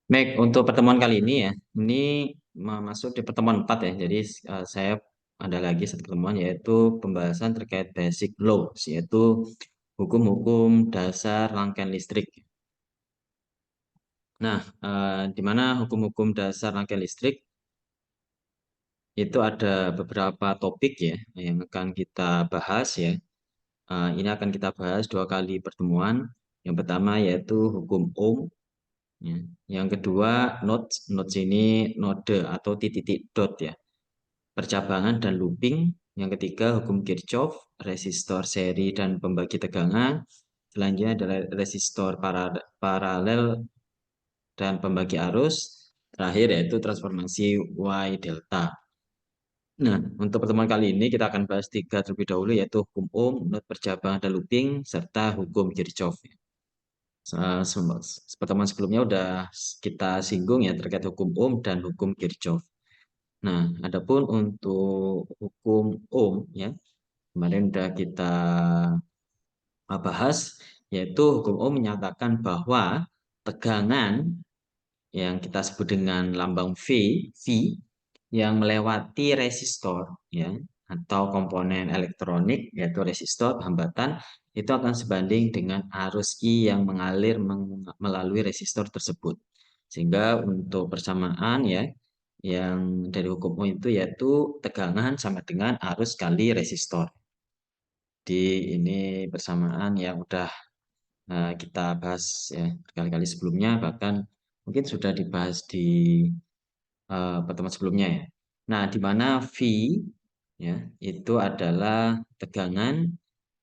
Baik, untuk pertemuan kali ini ya, ini masuk di pertemuan 4 ya. Jadi saya ada lagi satu pertemuan yaitu pembahasan terkait basic laws, yaitu hukum-hukum dasar rangkaian listrik. Nah, di mana hukum-hukum dasar rangkaian listrik itu ada beberapa topik ya yang akan kita bahas ya. Ini akan kita bahas 2 kali pertemuan. Yang pertama yaitu hukum Ohm. Ya. Yang kedua, nodes. Nodes ini node atau titik-titik dot ya. Percabangan dan looping. Yang ketiga, hukum Kirchhoff, resistor seri dan pembagi tegangan. Selanjutnya adalah resistor paralel dan pembagi arus. Terakhir yaitu transformasi Y delta. Nah, untuk pertemuan kali ini kita akan bahas 3 terlebih dahulu, yaitu hukum Ohm, node percabangan dan looping, serta hukum Kirchhoff. Pertemuan sebelumnya udah kita singgung ya terkait hukum Ohm dan hukum Kirchhoff. Nah, adapun untuk hukum Ohm ya, kemarin udah kita bahas, yaitu hukum Ohm menyatakan bahwa tegangan yang kita sebut dengan lambang V yang melewati resistor ya atau komponen elektronik yaitu resistor hambatan itu akan sebanding dengan arus I yang mengalir melalui resistor tersebut. Sehingga untuk persamaan ya yang dari hukum Ohm itu yaitu tegangan sama dengan arus kali resistor. Di ini persamaan yang udah kita bahas ya berkali-kali sebelumnya, bahkan mungkin sudah dibahas di pertemuan sebelumnya ya. Nah, di mana V ya itu adalah tegangan,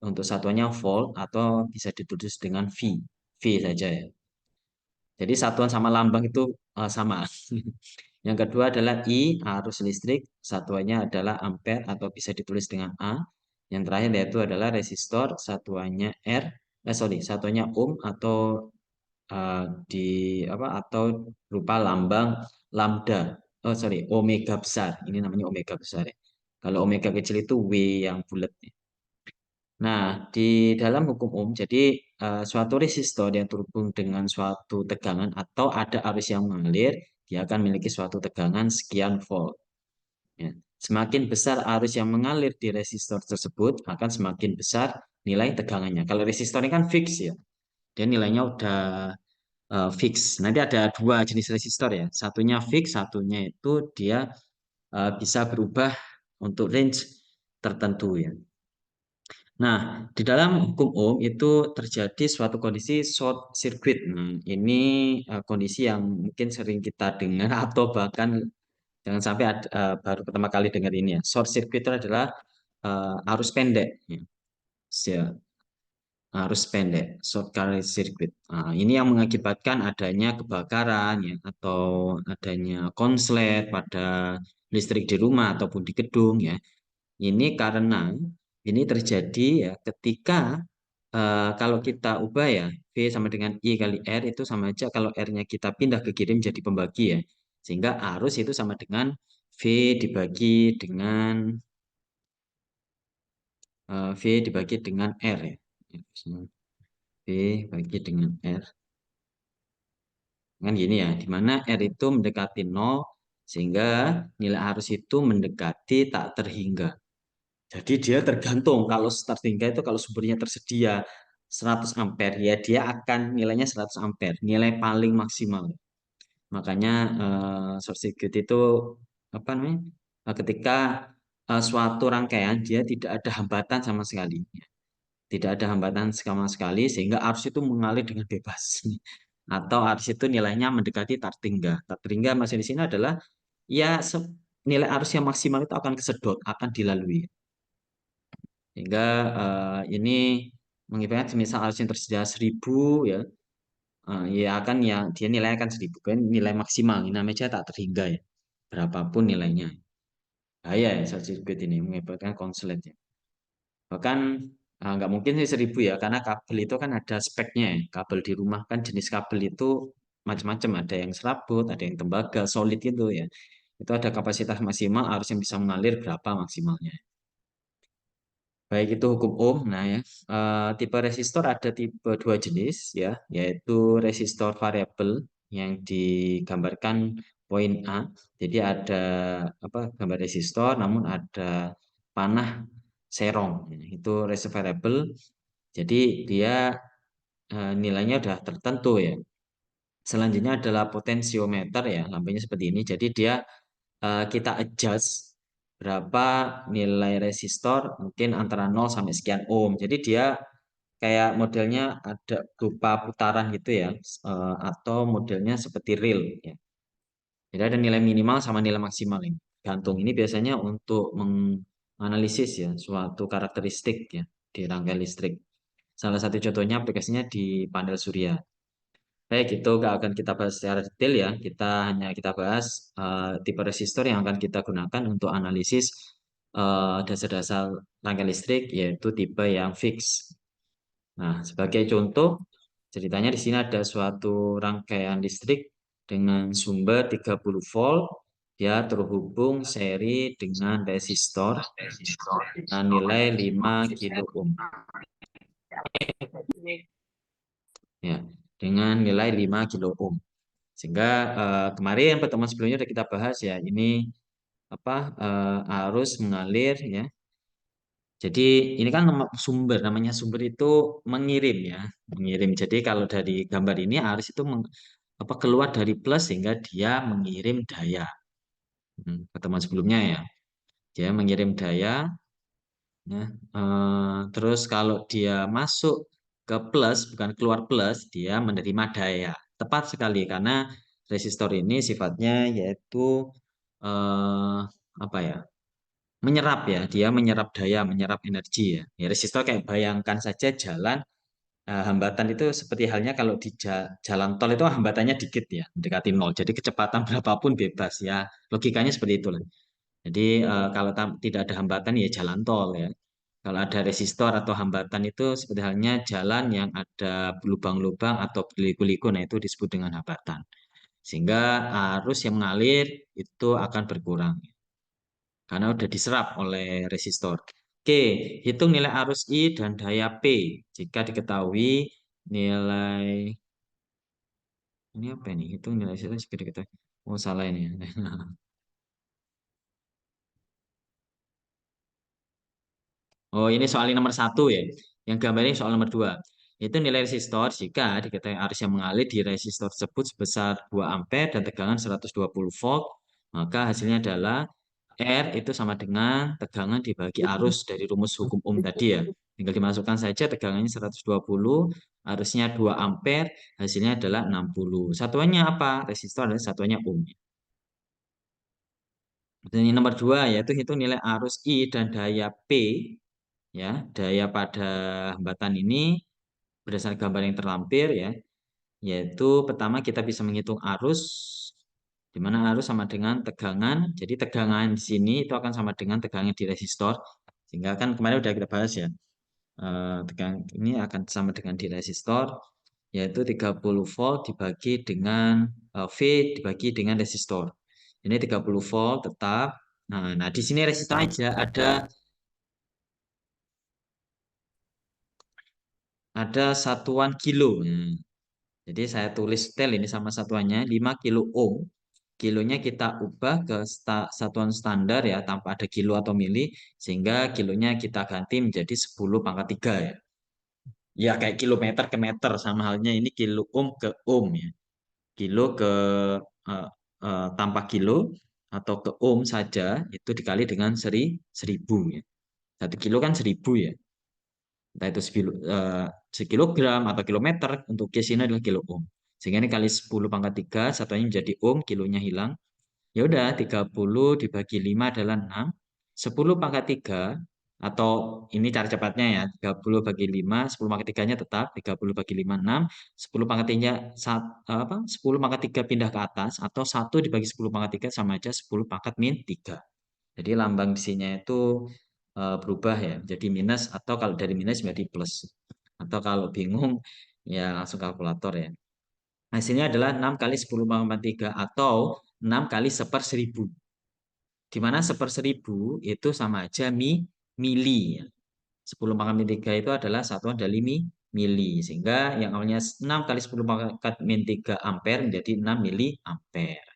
untuk satuannya volt atau bisa ditulis dengan V saja ya. Jadi satuan sama lambang itu sama. Yang kedua adalah I, arus listrik, satuannya adalah ampere atau bisa ditulis dengan A. Yang terakhir yaitu adalah resistor, satuannya R, satuannya ohm atau di apa atau berupa lambang lambda. Oh sorry, omega besar. Ini namanya omega besar ya. Kalau omega kecil itu W yang bulat. Nah, di dalam hukum Ohm, jadi suatu resistor yang terhubung dengan suatu tegangan atau ada arus yang mengalir, dia akan memiliki suatu tegangan sekian volt. Ya. Semakin besar arus yang mengalir di resistor tersebut, akan semakin besar nilai tegangannya. Kalau resistor ini kan fix ya, dia nilainya udah fix. Nanti ada 2 jenis resistor ya, satunya fix, satunya itu dia bisa berubah untuk range tertentu ya. Nah, di dalam hukum Ohm itu terjadi suatu kondisi short circuit. Nah, ini kondisi yang mungkin sering kita dengar atau bahkan jangan sampai baru pertama kali dengar ini ya. Short circuit itu adalah arus pendek. Ya. Arus pendek, short circuit. Nah, ini yang mengakibatkan adanya kebakaran ya atau adanya konslet pada listrik di rumah ataupun di gedung ya. Ini karena ini terjadi ya ketika kalau kita ubah ya V sama dengan I kali R itu sama aja kalau R-nya kita pindah ke kiri menjadi pembagi ya. Sehingga arus itu sama dengan V dibagi dengan V dibagi dengan R ya. V bagi dengan R. Kan gini ya, di mana R itu mendekati 0 sehingga nilai arus itu mendekati tak terhingga. Jadi dia tergantung kalau terhingga itu kalau sumbernya tersedia 100 ampere ya dia akan nilainya 100 ampere, nilai paling maksimal. Makanya short circuit itu apa namanya? Ketika suatu rangkaian dia tidak ada hambatan sama sekali. Tidak ada hambatan sama sekali sehingga arus itu mengalir dengan bebas. Atau arus itu nilainya mendekati tak terhingga. Tak terhingga masih di sini adalah ya nilai arus yang maksimal itu akan kesedot, akan dilalui. Sehingga ini mengibaratkan misal arus yang tersedia 1000 ya, ya akan ya dia nilai akan 1000 kan nilai maksimal. Ini namanya tak terhingga ya. Berapapun nilainya. Bahaya ya short circuit ini mengibaratkan konslet ya. Bahkan nggak mungkin sih 1000 ya, karena kabel itu kan ada speknya ya. Kabel di rumah kan jenis kabel itu macam-macam, ada yang serabut, ada yang tembaga, solid itu ya. Itu ada kapasitas maksimal, arus yang bisa mengalir berapa maksimalnya. Baik itu hukum Ohm. Nah ya, tipe resistor ada tipe 2 jenis ya, yaitu resistor variabel. yang digambarkan poin A. Jadi ada gambar resistor, namun ada panah serong. Itu reservable. Jadi dia nilainya sudah tertentu ya. Selanjutnya adalah potensiometer ya, lampunya seperti ini. Jadi dia kita adjust berapa nilai resistor, mungkin antara 0 sampai sekian ohm. Jadi dia kayak modelnya ada berupa putaran gitu ya, atau modelnya seperti reel ya. Jadi ada nilai minimal sama nilai maksimal ini. Gantung ini biasanya untuk menganalisis ya suatu karakteristik ya di rangkaian listrik. Salah satu contohnya aplikasinya di panel surya. Baik, itu nggak akan kita bahas secara detail ya. Kita bahas tipe resistor yang akan kita gunakan untuk analisis dasar-dasar rangkaian listrik, yaitu tipe yang fix. Nah, sebagai contoh, ceritanya di sini ada suatu rangkaian listrik dengan sumber 30 volt. Dia terhubung seri dengan resistor dengan nilai 5 kilo ohm. Ya, dengan nilai 5 kilo ohm. Sehingga kemarin pertemuan sebelumnya sudah kita bahas ya, ini arus mengalir ya. Jadi ini kan namanya sumber itu mengirim ya, mengirim. Jadi kalau dari gambar ini arus itu keluar dari plus sehingga dia mengirim daya. Pertemuan sebelumnya ya, dia mengirim daya. Ya, terus kalau dia masuk ke plus, bukan keluar plus, dia menerima daya. Tepat sekali karena resistor ini sifatnya yaitu eh, apa ya? Menyerap ya, dia menyerap daya, menyerap energi ya. Ya, resistor kayak bayangkan saja jalan hambatan itu seperti halnya kalau di jalan tol itu hambatannya dikit ya, mendekati nol. Jadi kecepatan berapapun bebas ya. Logikanya seperti itulah. Jadi kalau tidak ada hambatan ya jalan tol ya. Kalau ada resistor atau hambatan itu seperti halnya jalan yang ada lubang-lubang atau liku-liku, nah itu disebut dengan hambatan. Sehingga arus yang mengalir itu akan berkurang karena udah diserap oleh resistor. Oke, hitung nilai arus I dan daya P. Jika diketahui nilai ini apa ini? Hitung nilai arus jika diketahui. Oh, salah ini. Oh, ini soal yang nomor 1 ya. Yang gambar ini soal nomor 2. Itu nilai resistor jika diketahui arus yang mengalir di resistor tersebut sebesar 2 ampere dan tegangan 120 volt, maka hasilnya adalah R itu sama dengan tegangan dibagi arus dari rumus hukum Ohm tadi ya. Tinggal dimasukkan saja tegangannya 120, arusnya 2 ampere, hasilnya adalah 60. Satuannya apa? Resistor adalah satuannya Ohm. Dan yang nomor 2 yaitu hitung nilai arus I dan daya P ya, daya pada hambatan ini berdasarkan gambar yang terlampir ya, yaitu pertama kita bisa menghitung arus di mana arus sama dengan tegangan. Jadi tegangan di sini itu akan sama dengan tegangan di resistor. Sehingga kan kemarin udah kita bahas ya. Tegangan ini akan sama dengan di resistor yaitu 30 volt dibagi dengan V dibagi dengan resistor. Ini 30 volt tetap. Nah, di sini resistor aja ada satuan kilo. Jadi saya tulis tel ini sama satuannya 5 kilo ohm. Kilonya kita ubah ke satuan standar ya tanpa ada kilo atau mili sehingga kilonya kita ganti menjadi 10 pangkat 3 ya. Ya kayak kilometer ke meter sama halnya ini kilo ohm ke ohm ya. Kilo ke eh, tanpa kilo atau ke ohm saja itu dikali dengan 1000 ya. 1 kilo kan 1000 ya. Entah itu sekilogram atau kilometer, untuk case ini adalah kilo ohm. Sehingga ini kali 10 pangkat 3, satunya menjadi ohm, kilonya hilang. Ya udah, 30 dibagi 5 adalah 6. 10 pangkat 3, atau ini cara cepatnya ya, 30 bagi 5, 10 pangkat 3-nya tetap, 30 bagi 5, 6. 10 pangkat 3, 10 pangkat 3 pindah ke atas, atau 1 dibagi 10 pangkat 3 sama aja 10 pangkat min 3. Jadi lambang besinya itu berubah ya, jadi minus, atau kalau dari minus menjadi plus. Atau kalau bingung, ya langsung kalkulator ya. Hasilnya adalah 6 kali 10 pangkat 3 atau 6 kali 1/1000. Di mana 1/1000 itu sama aja mili. Ya. 10 pangkat min 3 itu adalah satuan dari mili. Sehingga yang awalnya 6 kali 10 pangkat min 3 ampere menjadi 6 mili ampere.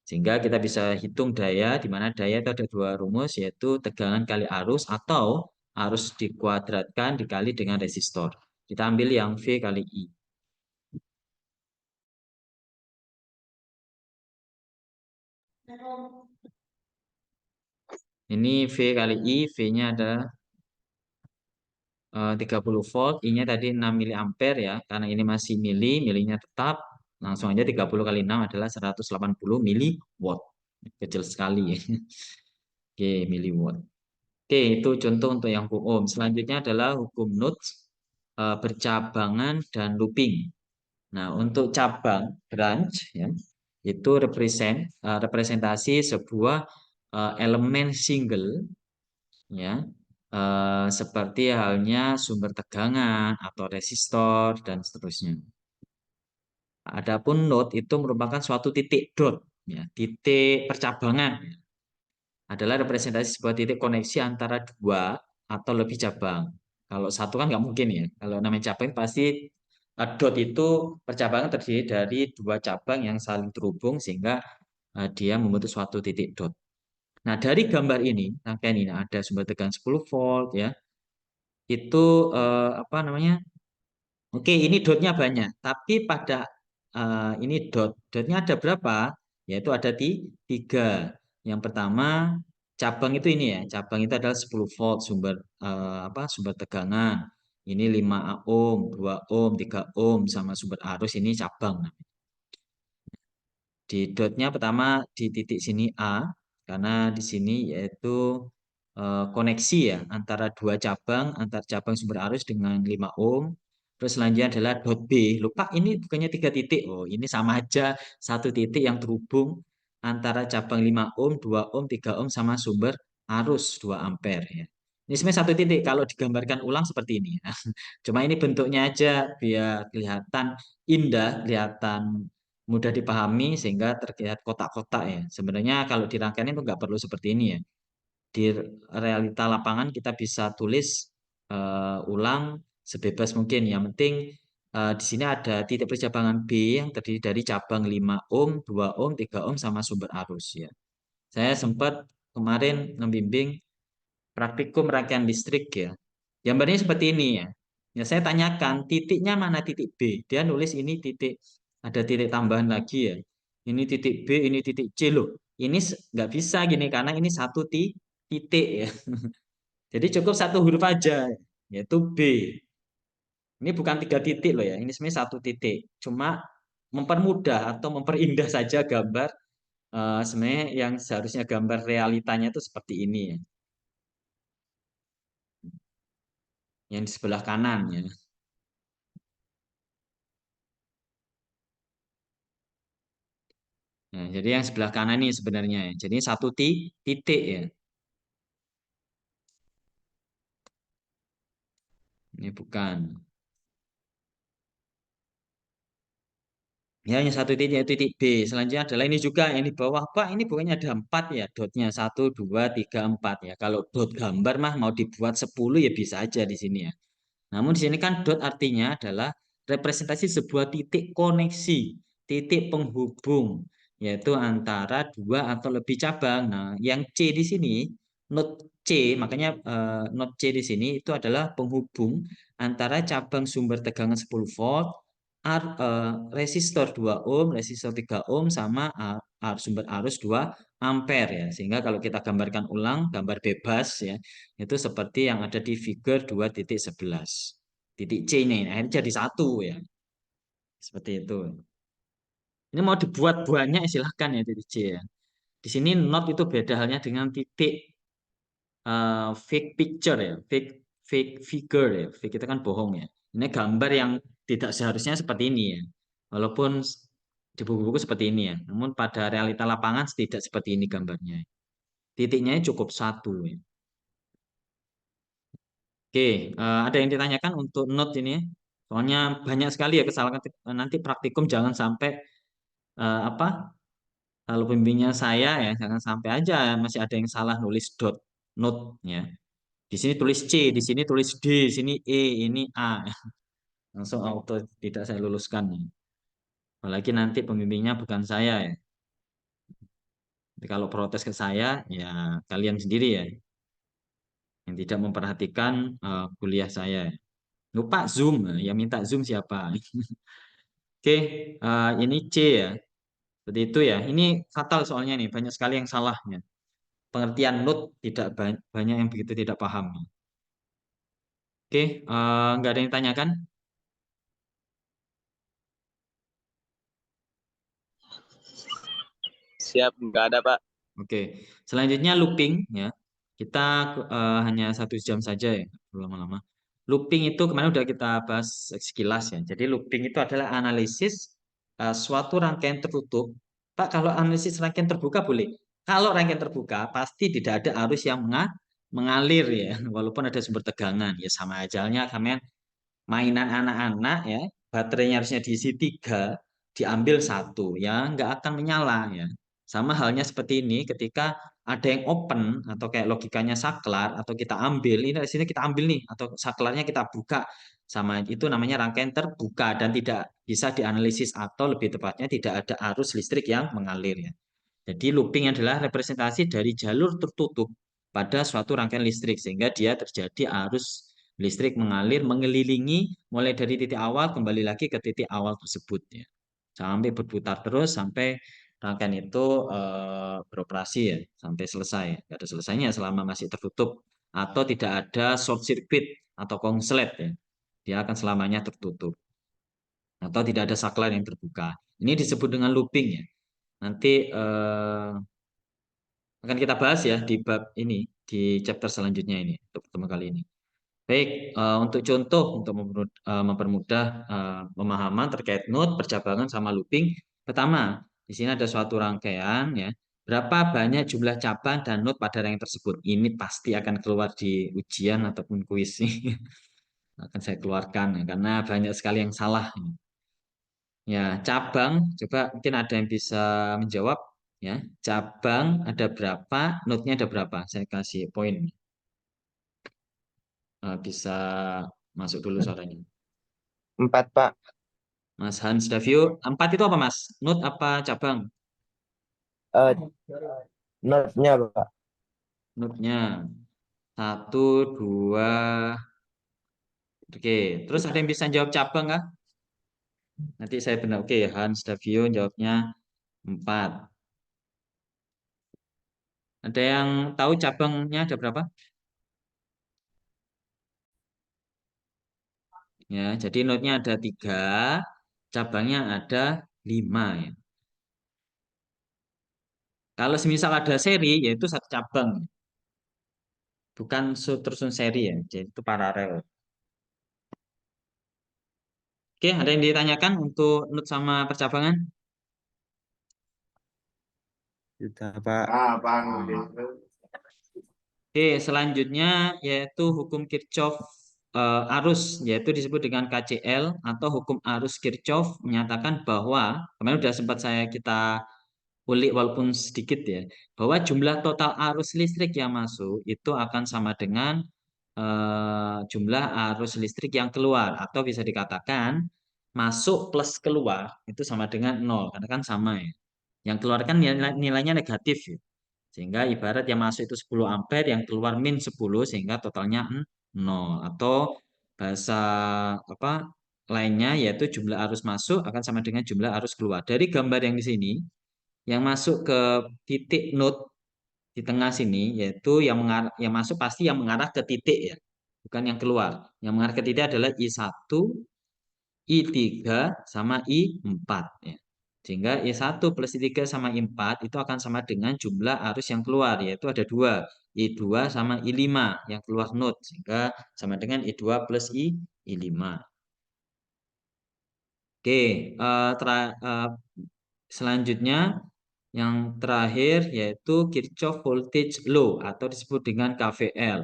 Sehingga kita bisa hitung daya, di mana daya itu ada dua rumus, yaitu tegangan kali arus atau arus dikuadratkan dikali dengan resistor. Kita ambil yang V kali I. Ini V kali I, V-nya ada 30 volt, I-nya tadi 6 mili ampere ya. Karena ini masih mili, milinya tetap. Langsung aja 30 kali 6 adalah 180 mili watt. Kecil sekali ya. Oke, mili watt. Oke, itu contoh untuk yang hukum ohm. Selanjutnya adalah hukum Newton, bercabangan dan looping. Nah, untuk cabang branch ya, itu representasi sebuah elemen single ya, seperti halnya sumber tegangan atau resistor dan seterusnya. Adapun node itu merupakan suatu titik dot ya, titik percabangan adalah representasi sebuah titik koneksi antara dua atau lebih cabang. Kalau satu kan nggak mungkin ya. Kalau namanya cabang pasti dot itu percabangan terdiri dari dua cabang yang saling terhubung sehingga dia membentuk suatu titik dot. Nah, dari gambar ini, rangkaian ini ada sumber tegangan 10 volt ya. Itu apa namanya? Oke, ini dotnya banyak, tapi pada ini dotnya ada berapa? Yaitu ada di tiga. Yang pertama cabang itu ini ya, cabang itu adalah 10 volt sumber sumber tegangan. Ini 5 ohm, 2 ohm, 3 ohm sama sumber arus ini cabang. Di dotnya pertama di titik sini A, karena di sini yaitu koneksi ya antara dua cabang, antar cabang sumber arus dengan 5 ohm. Terus selanjutnya adalah dot B. Lupa ini bukannya tiga titik. Oh, ini sama aja satu titik yang terhubung antara cabang 5 ohm, 2 ohm, 3 ohm sama sumber arus 2 ampere ya. Ini sebenarnya satu titik kalau digambarkan ulang seperti ini ya. Cuma ini bentuknya aja biar kelihatan indah, kelihatan mudah dipahami sehingga terlihat kotak-kotak ya. Sebenarnya kalau dirangkaian itu nggak perlu seperti ini ya. Di realita lapangan kita bisa tulis ulang sebebas mungkin. Yang penting di sini ada titik percabangan B yang terdiri dari cabang 5 ohm, 2 ohm, 3 ohm sama sumber arus ya. Saya sempat kemarin membimbing praktikum rangkaian listrik ya. Gambarnya seperti ini ya. Ya saya tanyakan titiknya mana titik B. Dia nulis ini titik, ada titik tambahan lagi ya. Ini titik B, ini titik C loh. Ini nggak bisa gini karena ini satu titik ya. Jadi cukup satu huruf aja yaitu B. Ini bukan tiga titik loh ya. Ini sebenarnya satu titik. Cuma mempermudah atau memperindah saja gambar. Sebenarnya yang seharusnya gambar realitanya itu seperti ini ya. Yang di sebelah kanan ya. Nah, jadi yang sebelah kanan ini sebenarnya ya. Jadi satu titik ya. Ini bukan. Ya, hanya satu titik yaitu titik B. Selanjutnya adalah ini juga yang di bawah. Pak, ini bukannya ada 4 ya dotnya. Satu, dua, tiga, 4 ya. Kalau dot gambar mah mau dibuat 10 ya bisa aja di sini ya. Namun di sini kan dot artinya adalah representasi sebuah titik koneksi, titik penghubung, yaitu antara dua atau lebih cabang. Nah, yang C di sini, node C, makanya node C di sini itu adalah penghubung antara cabang sumber tegangan 10 volt, resistor 2 ohm, resistor 3 ohm, sama sumber arus 2 ampere ya. Sehingga kalau kita gambarkan ulang, gambar bebas ya, itu seperti yang ada di figur 2.11. Titik C ini akhirnya jadi satu ya. Seperti itu. Ini mau dibuat banyak silahkan ya titik C ya. Di sini not itu beda halnya dengan titik fake picture ya, fake figure ya. Fake itu kan bohong ya. Ini gambar yang tidak seharusnya seperti ini ya. Walaupun di buku-buku seperti ini ya. Namun pada realita lapangan tidak seperti ini gambarnya. Titiknya cukup satu ya. Oke, ada yang ditanyakan untuk note ini? Soalnya banyak sekali ya kesalahan nanti praktikum jangan sampai apa? Kalau pembimbingnya saya ya jangan sampai aja masih ada yang salah nulis dot note ya. Di sini tulis C, di sini tulis D, di sini E, ini A. Langsung auto tidak saya luluskan. Apalagi nanti pembimbingnya bukan saya ya. Jadi kalau protes ke saya, ya kalian sendiri ya yang tidak memperhatikan kuliah saya. Lupa Zoom, yang minta Zoom siapa? Oke, ini C ya. Seperti itu ya. Ini fatal soalnya nih, banyak sekali yang salahnya. Pengertian note tidak banyak yang begitu tidak paham. Oke, nggak ada yang tanyakan? Siap, nggak ada Pak. Oke, selanjutnya looping ya. Kita hanya 1 jam saja ya, perlu lama-lama. Looping itu kemarin udah kita bahas sekilas ya. Jadi looping itu adalah analisis suatu rangkaian tertutup. Pak, kalau analisis rangkaian terbuka boleh. Kalau rangkaian terbuka pasti tidak ada arus yang mengalir ya, walaupun ada sumber tegangan ya sama aja halnya kalian mainan anak-anak ya, baterainya harusnya diisi 3, diambil 1 ya nggak akan menyala ya. Sama halnya seperti ini ketika ada yang open atau kayak logikanya saklar atau kita ambil ini di sini kita ambil nih atau saklarnya kita buka sama itu namanya rangkaian terbuka dan tidak bisa dianalisis atau lebih tepatnya tidak ada arus listrik yang mengalir ya. Jadi looping adalah representasi dari jalur tertutup pada suatu rangkaian listrik sehingga dia terjadi arus listrik mengalir mengelilingi mulai dari titik awal kembali lagi ke titik awal tersebut ya. Sampai berputar terus sampai rangkaian itu beroperasi ya sampai selesai. Tidak ada selesainya selama masih tertutup atau tidak ada short circuit atau konslet ya. Dia akan selamanya tertutup atau tidak ada saklar yang terbuka. Ini disebut dengan looping ya. Nanti akan kita bahas ya di bab ini, di chapter selanjutnya ini, untuk pertemuan kali ini. Baik, untuk contoh, untuk mempermudah pemahaman terkait node, percabangan, sama looping. Pertama, di sini ada suatu rangkaian ya. Berapa banyak jumlah cabang dan node pada rangkaian tersebut? Ini pasti akan keluar di ujian ataupun kuis nih. Akan saya keluarkan ya, karena banyak sekali yang salah. Ya, cabang, coba mungkin ada yang bisa menjawab ya. Cabang ada berapa, node-nya ada berapa? Saya kasih poin. Bisa masuk dulu suaranya. 4 Pak. Mas Hans Davio, 4 itu apa Mas? Node apa cabang? Eh, Notnya Pak. Node-nya 1, 2, oke. Terus ada yang bisa jawab cabang kah? Nanti saya benar. Oke, Hans Davio jawabnya 4. Ada yang tahu cabangnya ada berapa? Ya, jadi node-nya ada 3, cabangnya ada 5 ya. Kalau semisal ada seri, yaitu 1 cabang. Bukan tersusun seri ya, jadi itu paralel. Oke, ada yang ditanyakan untuk node sama percabangan? Sudah Pak. Oke, selanjutnya yaitu hukum Kirchhoff arus, yaitu disebut dengan KCL atau hukum arus Kirchhoff menyatakan bahwa kemarin sudah sempat kita ulik walaupun sedikit ya, bahwa jumlah total arus listrik yang masuk itu akan sama dengan jumlah arus listrik yang keluar atau bisa dikatakan masuk plus keluar itu sama dengan 0 karena kan sama ya. Yang keluar kan nilainya negatif ya. Sehingga ibarat yang masuk itu 10 ampere, yang keluar min 10 sehingga totalnya 0. Atau bahasa apa lainnya yaitu jumlah arus masuk akan sama dengan jumlah arus keluar. Dari gambar yang di sini, yang masuk ke titik node di tengah sini yaitu yang masuk pasti yang mengarah ke titik ya, bukan yang keluar. Yang mengarah ke titik adalah I1, I3 sama I4 ya. Sehingga I1 plus I3 sama I4 itu akan sama dengan jumlah arus yang keluar yaitu ada 2, I2 sama I5 yang keluar node sehingga sama dengan I2 plus I5. Oke, selanjutnya yang terakhir yaitu Kirchhoff Voltage Law atau disebut dengan KVL,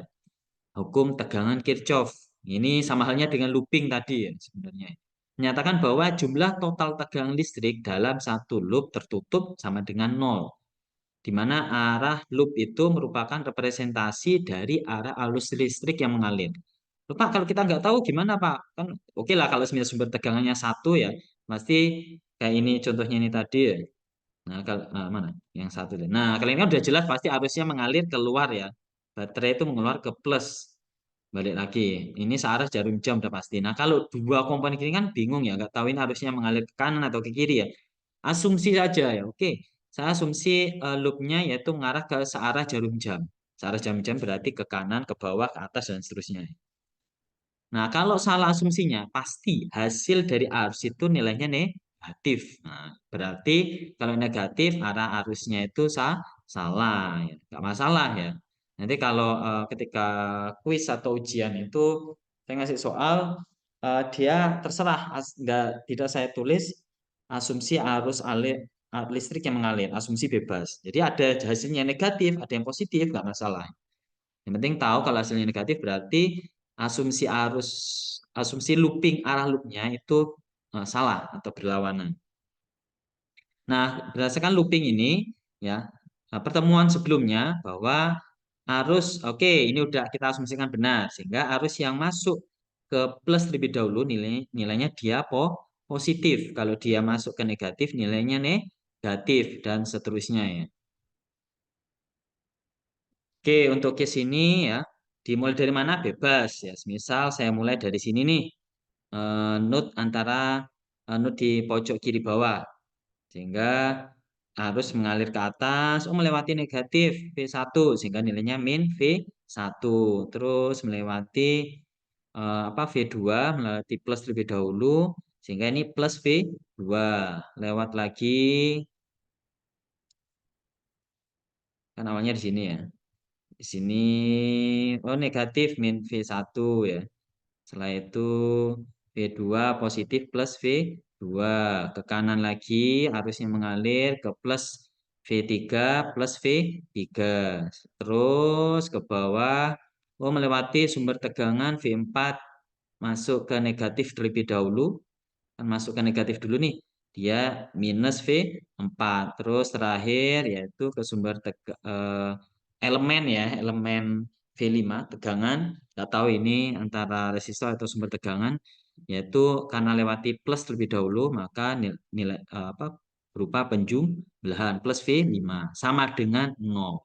hukum tegangan Kirchhoff. Ini sama halnya dengan looping tadi ya sebenarnya. Menyatakan bahwa jumlah total tegangan listrik dalam satu loop tertutup sama dengan 0. Di mana arah loop itu merupakan representasi dari arah arus listrik yang mengalir. Loh, Pak, kalau kita nggak tahu gimana Pak? Kan oke lah kalau semisal sumber tegangannya satu ya, pasti kayak ini contohnya ini tadi ya. Nah, kalau mana? Yang satu. Nah, kalau ini kan udah jelas pasti arusnya mengalir keluar ya. Baterai itu mengeluar ke plus. Balik lagi. Ini searah jarum jam udah pasti. Nah, kalau dua komponen ini kan bingung ya, nggak tahu ini arusnya mengalir ke kanan atau ke kiri ya. Asumsi saja ya. Oke. Saya asumsi loopnya yaitu mengarah ke searah jarum jam. Searah jarum jam berarti ke kanan, ke bawah, ke atas dan seterusnya. Nah, kalau salah asumsinya, pasti hasil dari arus itu nilainya negatif. Nah, berarti kalau negatif, arah arusnya itu salah. Ya. Nggak masalah ya. Nanti kalau ketika kuis atau ujian itu, saya ngasih soal, dia terserah. Tidak saya tulis asumsi arus listrik yang mengalir, asumsi bebas. Jadi ada hasilnya negatif, ada yang positif, nggak masalah. Yang penting tahu kalau hasilnya negatif berarti asumsi arus, asumsi looping arah loopnya itu salah atau berlawanan. Nah, berdasarkan looping ini ya, pertemuan sebelumnya bahwa arus oke, ini udah kita asumsikan benar sehingga arus yang masuk ke plus terlebih dahulu nilainya dia positif. Kalau dia masuk ke negatif nilainya negatif dan seterusnya ya. Oke, untuk case ini ya, dimulai dari mana? Bebas ya. Misal saya mulai dari sini nih, node antara node di pojok kiri bawah. Sehingga harus mengalir ke atas, melewati negatif V1, sehingga nilainya min V1. Terus melewati V2, melewati plus terlebih dahulu, sehingga ini plus V2. Lewat lagi, kan awalnya di sini ya. Di sini, oh negatif min V1 ya. Setelah itu V2 positif plus V2. Ke kanan lagi arusnya mengalir ke plus V3 plus V3. Terus ke bawah. Oh, melewati sumber tegangan V4 masuk ke negatif terlebih dahulu. Kan masuk ke negatif dulu nih. Dia minus V4. Terus terakhir yaitu ke sumber elemen ya, elemen V5 tegangan. Nggak tahu ini antara resistor atau sumber tegangan. Yaitu karena lewati plus terlebih dahulu, maka nilai, berupa penjumlahan plus V5 sama dengan 0.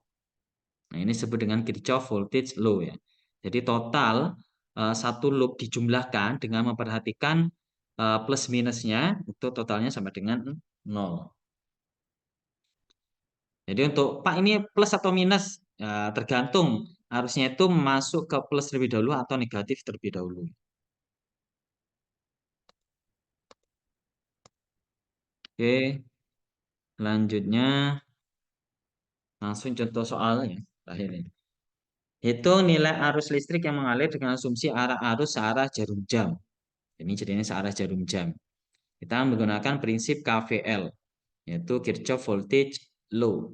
Nah, ini disebut dengan Kirchhoff voltage law ya. Jadi total satu loop dijumlahkan dengan memperhatikan plus minusnya itu totalnya sama dengan 0. Jadi untuk Pak ini plus atau minus tergantung harusnya itu masuk ke plus terlebih dahulu atau negatif terlebih dahulu. Oke, selanjutnya langsung contoh soalnya. Terakhir ini. Hitung nilai arus listrik yang mengalir dengan asumsi arah arus searah jarum jam. Ini jadinya searah jarum jam. Kita menggunakan prinsip KVL, yaitu Kirchhoff Voltage Law.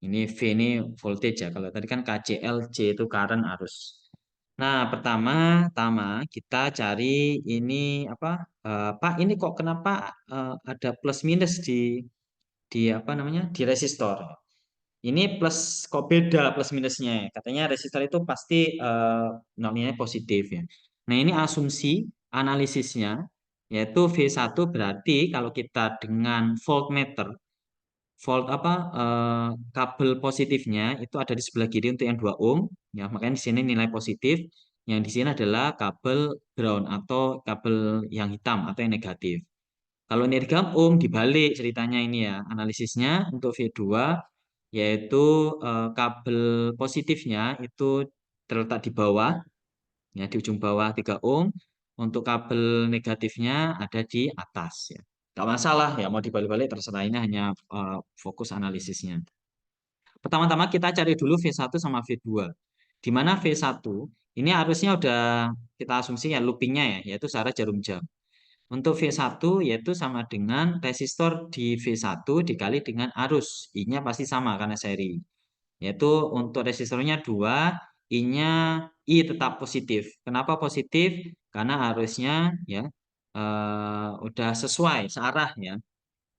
Ini V ini voltage ya. Kalau tadi kan KCL, C itu current arus. Nah, pertama kita cari ini apa? Pak, ini kok kenapa ada plus minus di apa namanya? Di resistor. Ini plus kok beda plus minusnya. Katanya resistor itu pasti nominalnya positif ya. Nah, ini asumsi analisisnya yaitu V1 berarti kalau kita dengan voltmeter volt kabel positifnya itu ada di sebelah kiri untuk yang 2 ohm ya, makanya di sini nilai positif. Yang di sini adalah kabel ground atau kabel yang hitam atau yang negatif. Kalau ini 3 ohm dibalik ceritanya ini ya, analisisnya untuk V2 yaitu kabel positifnya itu terletak di bawah ya, di ujung bawah 3 ohm. Untuk kabel negatifnya ada di atas ya. Gak masalah ya, mau dibalik-balik terserah, ini hanya fokus analisisnya. Pertama-tama kita cari dulu V1 sama V2. Di mana V1 ini harusnya udah kita asumsinya loopingnya ya, yaitu searah jarum jam. Untuk V1 yaitu sama dengan resistor di V1 dikali dengan arus. I-nya pasti sama karena seri. Yaitu untuk resistornya 2, I-nya I tetap positif. Kenapa positif? Karena arusnya ya udah sesuai searah ya.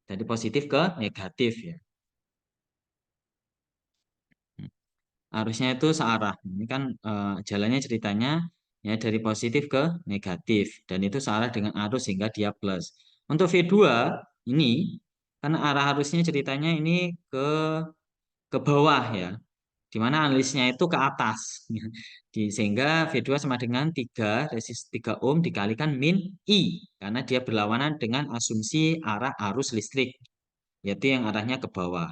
Dari positif ke negatif ya. arusnya itu searah. Ini kan jalannya ceritanya ya dari positif ke negatif dan itu searah dengan arus sehingga dia plus. Untuk V2 ini karena arah arusnya ceritanya ini ke ke bawah ya, di mana analisnya itu ke atas. Sehingga V2 sama dengan 3 ohm dikalikan min I karena dia berlawanan dengan asumsi arah arus listrik yaitu yang arahnya ke bawah.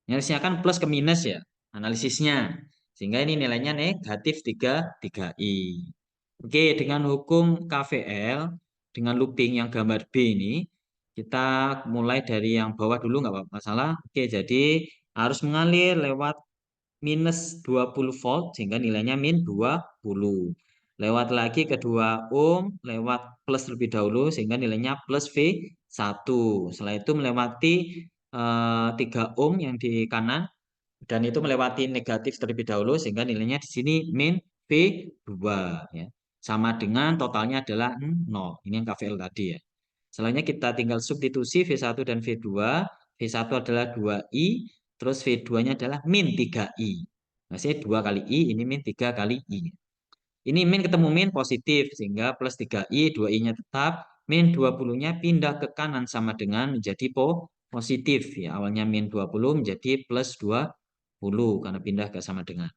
Harusnya kan plus ke minus ya analisisnya. Sehingga ini nilainya negatif 3 I. Oke, dengan hukum KVL, dengan looping yang gambar B ini, kita mulai dari yang bawah dulu nggak masalah. Oke, jadi harus mengalir lewat minus 20 volt sehingga nilainya min 20. Lewat lagi ke 2 ohm, lewat plus terlebih dahulu sehingga nilainya plus V1. Setelah itu melewati 3 ohm yang di kanan dan itu melewati negatif terlebih dahulu sehingga nilainya di sini min V2 ya. Sama dengan totalnya adalah 0. Ini yang KVL tadi ya. Selanjutnya kita tinggal substitusi V1 dan V2. V1 adalah 2I, terus V2-nya adalah min 3I. Maksudnya 2 kali I, ini min 3 kali I. Ini min ketemu min positif, sehingga plus 3I, 2I-nya tetap. Min 20-nya pindah ke kanan sama dengan menjadi positif. Ya, awalnya min 20 menjadi plus 20, karena pindah ke sama dengan.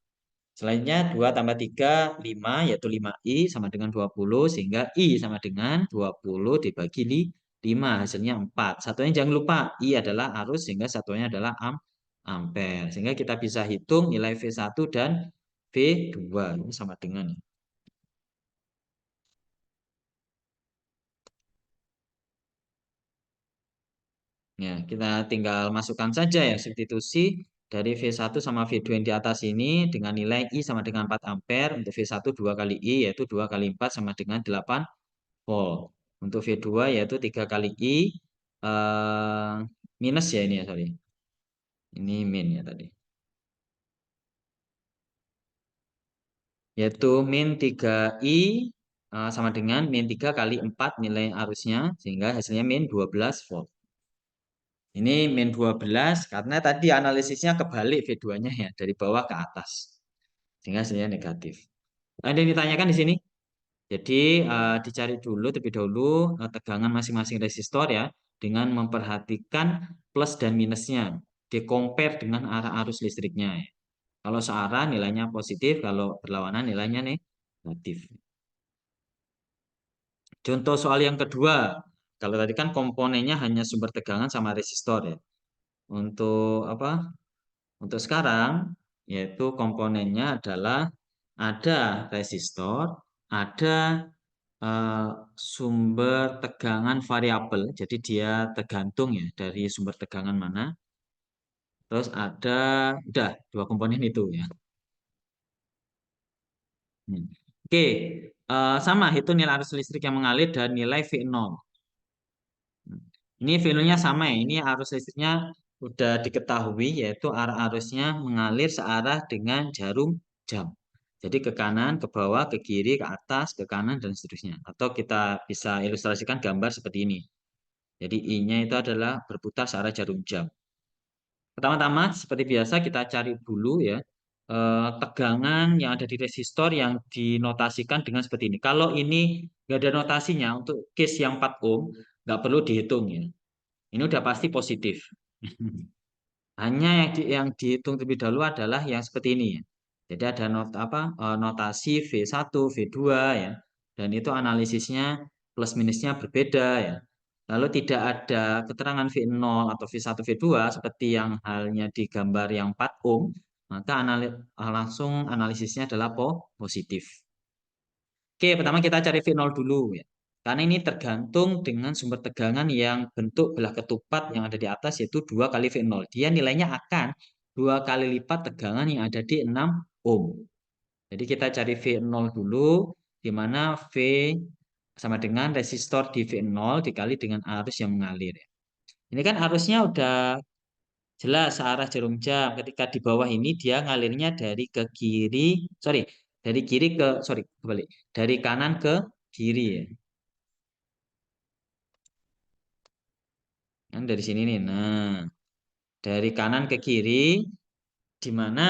Selanjutnya 2 tambah 3, 5, yaitu 5I sama dengan 20, sehingga I sama dengan 20 dibagi 5, hasilnya 4. Satunya jangan lupa, I adalah arus, sehingga satunya adalah ampere. Sehingga kita bisa hitung nilai V1 dan V2. Ini sama dengan. Ya, kita tinggal masukkan saja ya substitusi dari V1 sama V2 yang di atas ini dengan nilai I sama dengan 4 ampere. Untuk V1 2 kali I yaitu 2 kali 4 sama dengan 8 volt. Untuk V2 yaitu 3 kali I minus ya ini ya sorry. Ini min ya tadi. Yaitu min 3I sama dengan min 3 kali 4 nilai arusnya sehingga hasilnya min 12 volt. Ini min 12 karena tadi analisisnya kebalik V2-nya ya dari bawah ke atas. Sehingga hasilnya negatif. Ada yang ditanyakan di sini? Jadi dicari dulu terlebih dahulu tegangan masing-masing resistor ya dengan memperhatikan plus dan minusnya. Di-compare dengan arah arus listriknya ya. Kalau searah nilainya positif, kalau berlawanan nilainya negatif. Contoh soal yang kedua, kalau tadi kan komponennya hanya sumber tegangan sama resistor ya. Untuk apa? Untuk sekarang yaitu komponennya adalah ada resistor, ada eh, sumber tegangan variabel, jadi dia tergantung ya dari sumber tegangan mana. Terus ada, udah dua komponen itu ya. Hmm. Oke, sama itu nilai arus listrik yang mengalir dan nilai V0. Ini V0-nya sama ya, ini arus listriknya udah diketahui yaitu arah arusnya mengalir searah dengan jarum jam. Jadi ke kanan, ke bawah, ke kiri, ke atas, ke kanan, dan seterusnya. Atau kita bisa ilustrasikan gambar seperti ini. Jadi I-nya itu adalah berputar searah jarum jam. Pertama-tama seperti biasa kita cari dulu ya tegangan yang ada di resistor yang dinotasikan dengan seperti ini. Kalau ini nggak ada notasinya untuk case yang 4 ohm nggak perlu dihitung ya. Ini udah pasti positif. Hanya yang dihitung terlebih dahulu adalah yang seperti ini ya. Jadi ada notasi V1, V2 ya. Dan itu analisisnya plus minusnya berbeda ya. Lalu tidak ada keterangan V0 atau V1, V2 seperti yang halnya di gambar yang 4 ohm, maka langsung analisisnya adalah positif. Oke, pertama kita cari V0 dulu ya. Karena ini tergantung dengan sumber tegangan yang bentuk belah ketupat yang ada di atas yaitu 2 kali V0. Dia nilainya akan 2 kali lipat tegangan yang ada di 6 ohm. Jadi kita cari V0 dulu, di mana V sama dengan resistor di V0 dikali dengan arus yang mengalir. Ini kan arusnya udah jelas searah jarum jam. Ketika di bawah ini dia ngalirnya dari ke kiri, sorry, dari kiri ke, sorry, kebalik, dari kanan ke kiri ya. Kan dari sini nih. Nah, dari kanan ke kiri di mana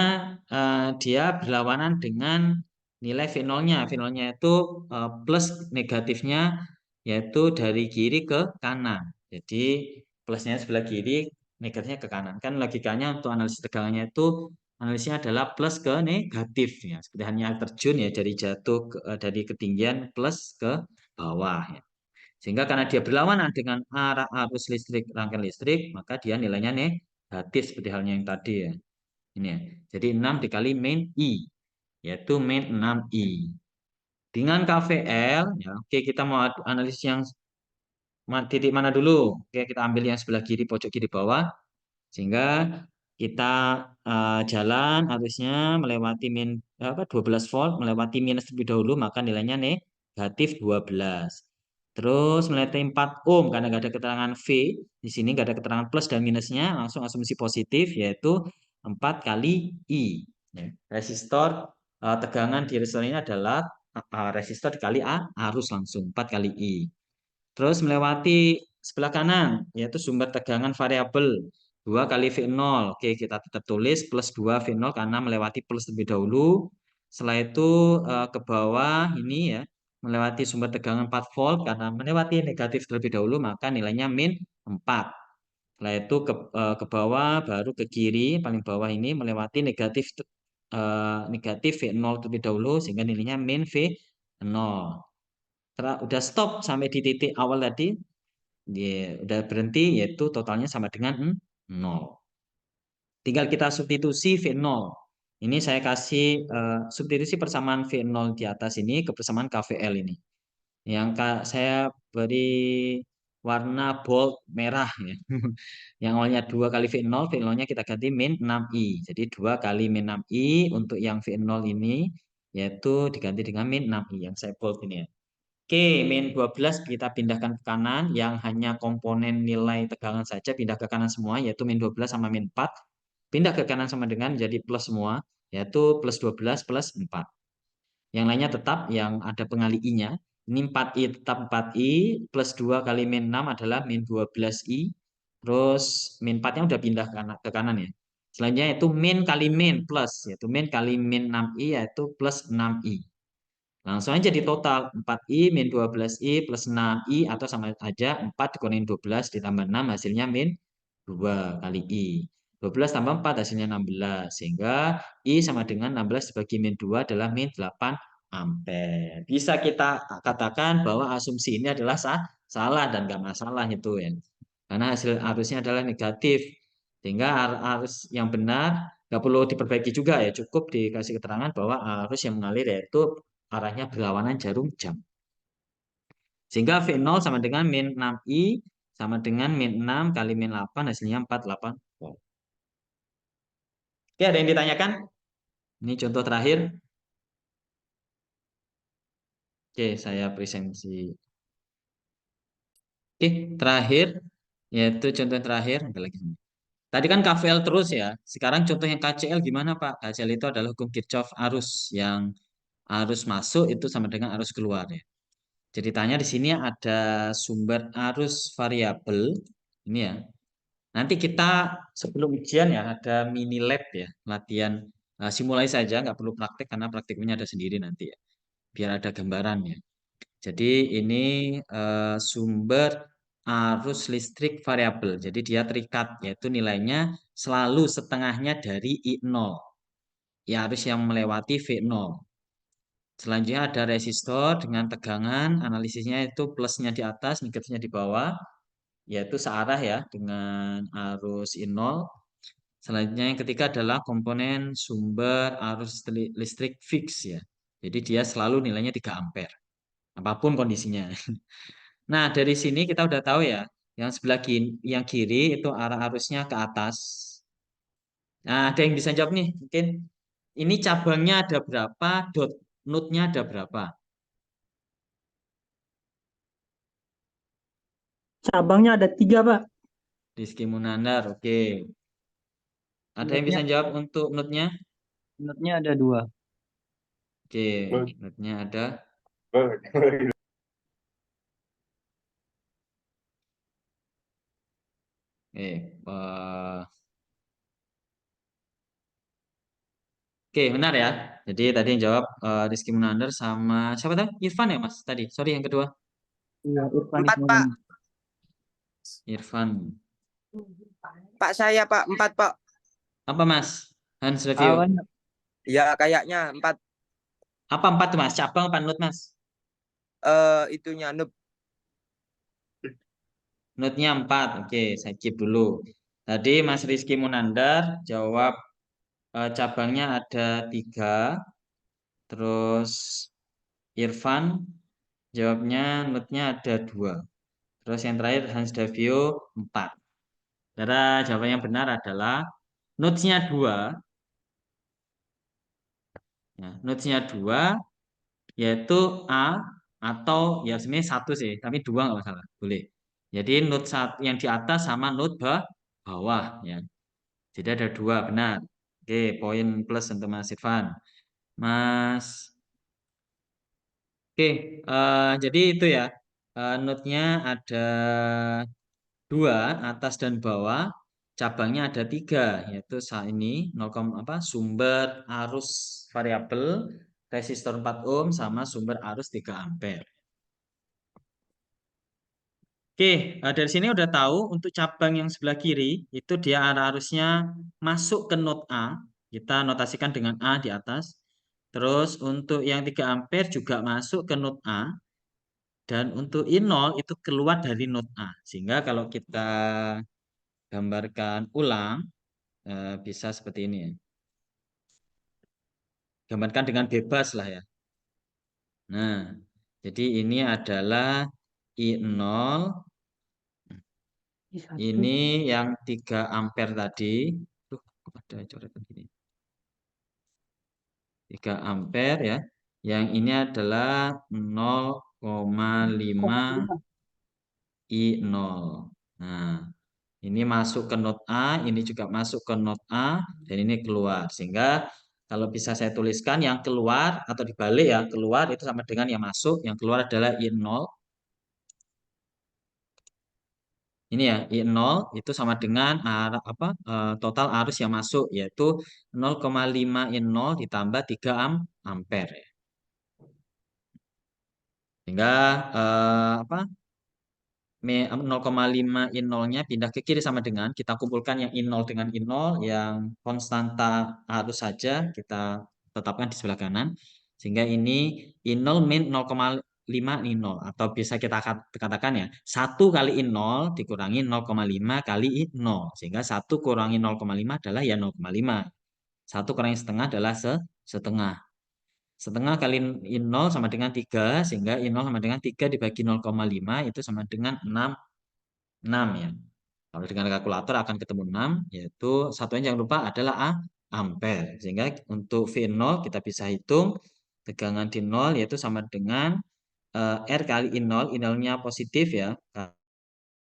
dia berlawanan dengan nilai V0-nya. V0-nya itu plus negatifnya yaitu dari kiri ke kanan. Jadi plusnya sebelah kiri, negatifnya ke kanan. Kan logikanya untuk analisis tegangannya itu analisisnya adalah plus ke negatif ya. Seperti hanya air terjun ya dari jatuh dari ketinggian plus ke bawah ya. Sehingga karena dia berlawanan dengan arah arus listrik rangkaian listrik, maka dia nilainya negatif seperti halnya yang tadi ya. Ini ya. Jadi 6 dikali min I, yaitu min 6I. Dengan KVL, ya, oke kita mau analisis yang titik mana dulu? Oke, kita ambil yang sebelah kiri, pojok kiri bawah. Sehingga kita jalan harusnya melewati 12 volt, melewati minus terlebih dahulu, maka nilainya negatif 12. Terus melewati 4 ohm, karena nggak ada keterangan V, di sini nggak ada keterangan plus dan minusnya, langsung asumsi positif, yaitu 4 kali I. Ya, resistor, tegangan di resistor ini adalah resistor dikali arus langsung, 4 kali I. Terus melewati sebelah kanan, yaitu sumber tegangan variabel 2 kali V0. Oke, kita tetap tulis plus 2 V0 karena melewati plus terlebih dahulu. Setelah itu ke bawah ini ya, melewati sumber tegangan 4 volt karena melewati negatif terlebih dahulu, maka nilainya min 4. Setelah itu ke bawah, baru ke kiri, paling bawah ini melewati negatif V0 terlebih dahulu, sehingga nilainya min V0. Setelah udah stop sampai di titik awal tadi, dia udah berhenti, yaitu totalnya sama dengan 0. Tinggal kita substitusi V0. Ini saya kasih substitusi persamaan V0 di atas ini ke persamaan KVL ini. Yang saya beri warna bold merah ya. Yang awalnya 2 kali V0, V0-nya kita ganti min 6I. Jadi 2 kali min 6I untuk yang V0 ini, yaitu diganti dengan min 6I yang saya bold ini ya. Oke, min 12 kita pindahkan ke kanan, yang hanya komponen nilai tegangan saja pindah ke kanan semua, yaitu min 12 sama min 4. Pindah ke kanan sama dengan jadi plus semua, yaitu plus 12 plus 4. Yang lainnya tetap, yang ada pengali I-nya. Ini 4I tetap 4I, plus 2 kali min 6 adalah min 12I. Terus min 4-nya udah pindah ke kanan ya. Selanjutnya itu min kali min plus, yaitu min kali min 6I, yaitu plus 6I. Langsung aja di total 4I min 12I plus 6I atau sama aja 4 dikurangin 12 ditambah 6 hasilnya min 2 kali I. 12 tambah 4 hasilnya 16. Sehingga I sama dengan 16 dibagi min 2 adalah min 8 ampere. Bisa kita katakan bahwa asumsi ini adalah salah dan nggak masalah itu ya. Karena hasil arusnya adalah negatif. Sehingga arus yang benar nggak perlu diperbaiki juga ya. Cukup dikasih keterangan bahwa arus yang mengalir yaitu arahnya berlawanan jarum jam. Sehingga V0 sama dengan min 6I sama dengan min 6 kali min 8 hasilnya 48 volt. Oke, ada yang ditanyakan? Ini contoh terakhir. Oke, saya presentasi. Oke, terakhir yaitu contoh yang terakhir. Ada lagi. Tadi kan KVL terus ya. Sekarang contoh yang KCL gimana Pak? KCL itu adalah hukum Kirchhoff arus, yang arus masuk itu sama dengan arus keluar ya. Ceritanya di sini ada sumber arus variabel ini ya. Nanti kita sebelum ujian ya ada mini lab ya, latihan simulasi saja, nggak perlu praktek karena praktiknya ada sendiri nanti ya, biar ada gambarannya. Jadi ini sumber arus listrik variabel. Jadi dia terikat, yaitu nilainya selalu setengahnya dari I0, ya arus yang melewati V0. Selanjutnya ada resistor dengan tegangan, analisisnya itu plusnya di atas, negatifnya di bawah, yaitu searah ya dengan arus I0. Selanjutnya yang ketiga adalah komponen sumber arus listrik fix ya. Jadi dia selalu nilainya 3 ampere. Apapun kondisinya. Nah, dari sini kita udah tahu ya, yang sebelah yang kiri itu arah arusnya ke atas. Nah, ada yang bisa jawab nih, mungkin ini cabangnya ada berapa, dot node-nya ada berapa? Cabangnya ada 3, Pak. Rizky Munandar, oke. Ada yang Node-nya, bisa jawab untuk node-nya? node-nya ada 2. Oke, node-nya ada. Eh, Oke, benar ya. Jadi tadi yang jawab Rizky Munandar sama siapa tadi? Irfan ya Mas tadi. Sorry yang kedua. Iya, Irfan 4 Pak. Ismail. Irfan. Pak saya Pak 4 Pak. Apa Mas? Hans review. Banyak. Ya kayaknya 4 Apa 4 tuh Mas? Cabang apa nut Mas? itunya noob. Nutnya 4. Oke, saya keep dulu. Tadi Mas Rizky Munandar jawab cabangnya ada 3. Terus Irfan jawabnya nutnya ada 2. Terus yang terakhir Hans Davio 4. Cara jawaban yang benar adalah nutnya 2. Ya, nutnya 2 yaitu A atau ya sebenarnya 1 sih, tapi 2 nggak masalah. Boleh. Jadi nut yang di atas sama nut bawah ya. Jadi ada 2 benar. Oke, poin plus untuk Mas Irfan. Mas, oke, jadi itu ya. Nutnya ada 2 atas dan bawah. Cabangnya ada 3 yaitu saat ini 0, apa sumber arus variabel resistor 4 ohm sama sumber arus 3 ampere. Oke, dari sini udah tahu untuk cabang yang sebelah kiri itu dia arah arusnya masuk ke node A. Kita notasikan dengan A di atas. Terus untuk yang 3 ampere juga masuk ke node A. Dan untuk I0 itu keluar dari node A. Sehingga kalau kita gambarkan ulang, bisa seperti ini ya. Gambarkan dengan bebas lah ya. Nah, jadi ini adalah I0. Ini yang 3 ampere tadi. Tuh, ada coretan gini. 3 ampere ya. Yang ini adalah 0,5 I0. Nah, ini masuk ke node A, ini juga masuk ke node A, dan ini keluar. Sehingga kalau bisa saya tuliskan yang keluar atau dibalik ya, keluar itu sama dengan yang masuk, yang keluar adalah I0. Ini ya, I0 itu sama dengan total arus yang masuk yaitu 0,5 I0 ditambah 3 ampere. Sehingga 0,5 I0-nya pindah ke kiri sama dengan kita kumpulkan yang I0 dengan I0 yang konstanta arus saja kita tetapkan di sebelah kanan. Sehingga ini I0 min 0,5 I0 atau bisa kita katakan ya 1 kali I0 dikurangi 0,5 kali I0 sehingga 1 kurangi 0,5 adalah ya 0,5. 1 kurangi setengah adalah setengah. Setengah kali I0 sama dengan 3 sehingga I0 sama dengan 3 dibagi 0,5 itu sama dengan 6 ya. Kalau dengan kalkulator akan ketemu 6 yaitu satunya jangan lupa adalah ampere. Sehingga untuk V0 kita bisa hitung tegangan di 0 yaitu sama dengan R kali I0, I0-nya positif ya.